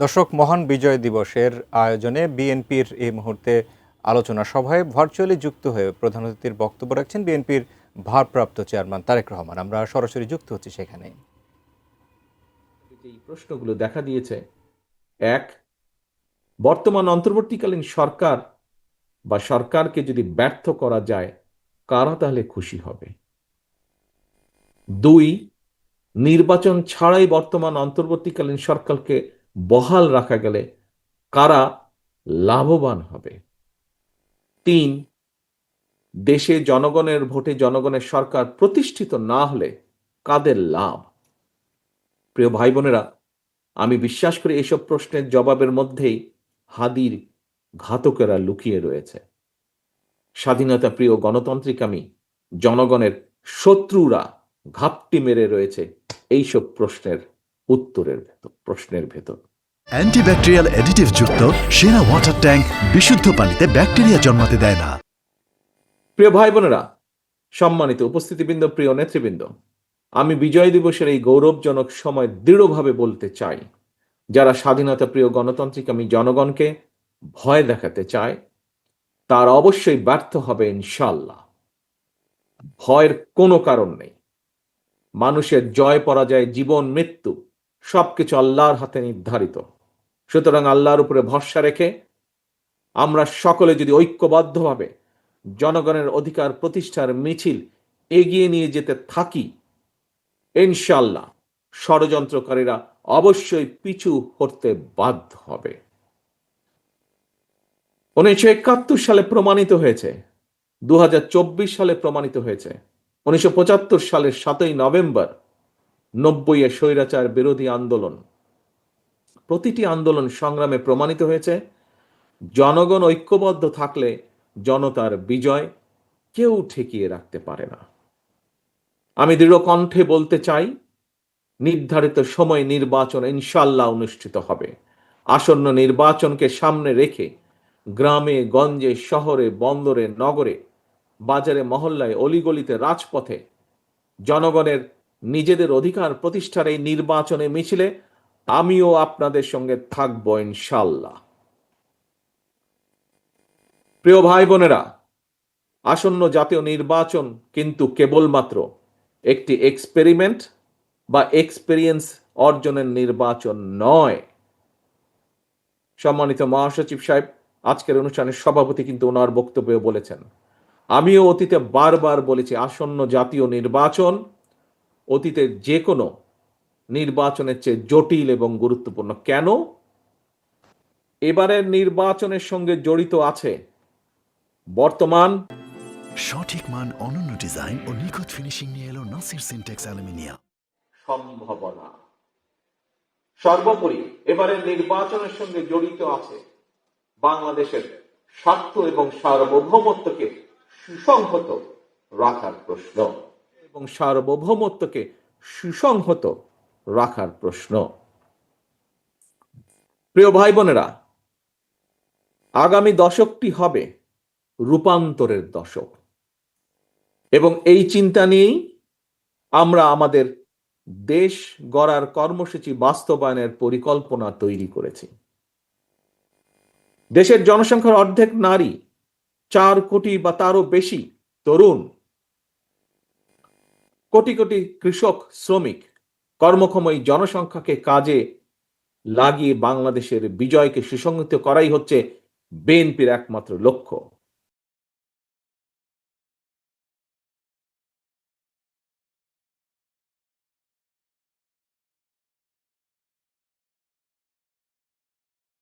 দর্শক, মহান বিজয় দিবসের আয়োজনে বিএনপির এই মুহূর্তে আলোচনা সভায় ভার্চুয়ালি যুক্ত হয়ে প্রধান অতিথির বক্তব্য রাখছেন বিএনপির ভারপ্রাপ্ত চেয়ারম্যান তারেক রহমান। আমরা সরাসরি যুক্ত হচ্ছি সেখানে। এই প্রশ্নগুলো দেখা দিয়েছে, এক, বর্তমান অন্তর্বর্তীকালীন সরকার বা সরকারকে যদি ব্যর্থ করা যায় কারা তাহলে খুশি হবে? দুই, নির্বাচন ছাড়াই বর্তমান অন্তর্বর্তীকালীন সরকারকে বহাল রাখা গেলে কারা লাভবান হবে? তিন, দেশে জনগণের ভোটে জনগণের সরকার প্রতিষ্ঠিত না হলে কাদের লাভ? প্রিয় ভাই বোনেরা, আমি বিশ্বাস করি এইসব প্রশ্নের জবাবের মধ্যেই হাদির ঘাতকেরা লুকিয়ে রয়েছে। স্বাধীনতা প্রিয় গণতান্ত্রিকামী জনগণের শত্রুরা ঘাপটি মেরে রয়েছে এইসব প্রশ্নের ভেতর। অ্যান্টিব্যাকটেরিয়াল অ্যাডিটিভ যুক্ত সেরা ওয়াটার ট্যাঙ্ক বিশুদ্ধ পানিতে ব্যাকটেরিয়া জন্মাতে দেয় না। প্রিয় ভাই বোনেরা, সম্মানিত উপস্থিতিবৃন্দ, প্রিয় নেতৃবৃন্দ, আমি বিজয় দিবসের এই গৌরবজনক সময় দৃঢ়ভাবে বলতে চাই, যারা স্বাধীনতা প্রিয় গণতান্ত্রিকামী জনগণকে ভয় দেখাতে চায় তার অবশ্যই ব্যর্থ হবে ইনশাল্লাহ। ভয়ের কোনো কারণ নেই। মানুষের জয় পরাজয়, জীবন মৃত্যু সবকিছু আল্লাহর হাতে নির্ধারিত। সুতরাং আল্লাহর উপরে ভরসা রেখে আমরা সকলে যদি ঐক্যবদ্ধভাবে জনগণের অধিকার প্রতিষ্ঠার মিছিল এগিয়ে নিয়ে যেতে থাকি, ইনশাল্লাহ ষড়যন্ত্রকারীরা অবশ্যই পিছু হটতে বাধ্য হবে। 1971 সালে প্রমাণিত হয়েছে, 2024 সালে প্রমাণিত হয়েছে, 1975 সালের 7ই নভেম্বর 90-এ স্বৈরাচার বিরোধী আন্দোলন, প্রতিটি আন্দোলন সংগ্রামে প্রমাণিত হয়েছে জনগণ ঐক্যবদ্ধ থাকলে জনতার বিজয় কেউ ঠেকিয়ে রাখতে পারে না। আমি দৃঢ় কণ্ঠে বলতে চাই, নির্ধারিত সময় নির্বাচন ইনশাল্লাহ অনুষ্ঠিত হবে। আসন্ন নির্বাচনকে সামনে রেখে গ্রামে গঞ্জে, শহরে, বন্দরে, নগরে, বাজারে, মহল্লায়, অলিগলিতে, রাজপথে জনগণের নিজেদের অধিকার প্রতিষ্ঠার এই নির্বাচনে মিছিলে আমিও আপনাদের সঙ্গে থাকব ইনশাল্লাহ। প্রিয় ভাই বোনেরা, আসন্ন জাতীয় নির্বাচন কিন্তু কেবলমাত্র একটি এক্সপেরিমেন্ট বা এক্সপেরিয়েন্স অর্জনের নির্বাচন নয়। সম্মানিত মহাসচিব সাহেব আজকের অনুষ্ঠানের সভাপতি কিন্তু ওনার বক্তব্যে বলেছেন, আমিও অতীতে বারবার বলেছি, আসন্ন জাতীয় নির্বাচন অতীতের যে কোনো নির্বাচনের চেয়ে জটিল এবং গুরুত্বপূর্ণ। কেন? এবারের নির্বাচনের সঙ্গে জড়িত আছে বর্তমান সঠিক মান, অনন্য ডিজাইন ও নিখুঁত ফিনিশিং নিয়ে এলো নাসির সিনটেক্স অ্যালুমিনিয়াম। সম্ভাবনা। সর্বোপরি এবারের নির্বাচনের সঙ্গে জড়িত আছে বাংলাদেশের স্বার্থ এবং সার্বভৌমত্বকে সুসংহত রাখার প্রশ্ন এবং সার্বভৌমত্বকে সুসংহত রাখার প্রশ্ন। প্রিয় ভাই বোনেরা, আগামী দশকটি হবে রূপান্তরের দশক এবং এই চিন্তা নিয়েই আমরা আমাদের দেশ গড়ার কর্মসূচি বাস্তবায়নের পরিকল্পনা তৈরি করেছি। দেশের জনসংখ্যার অর্ধেক নারী, 4 কোটি বা তারও বেশি তরুণ, কোটি কোটি কৃষক, শ্রমিক, কর্মক্ষম এই জনসংখ্যাকে কাজে লাগিয়ে বাংলাদেশের বিজয়কে সুসংহত করাই হচ্ছে বিএনপির একমাত্র লক্ষ্য।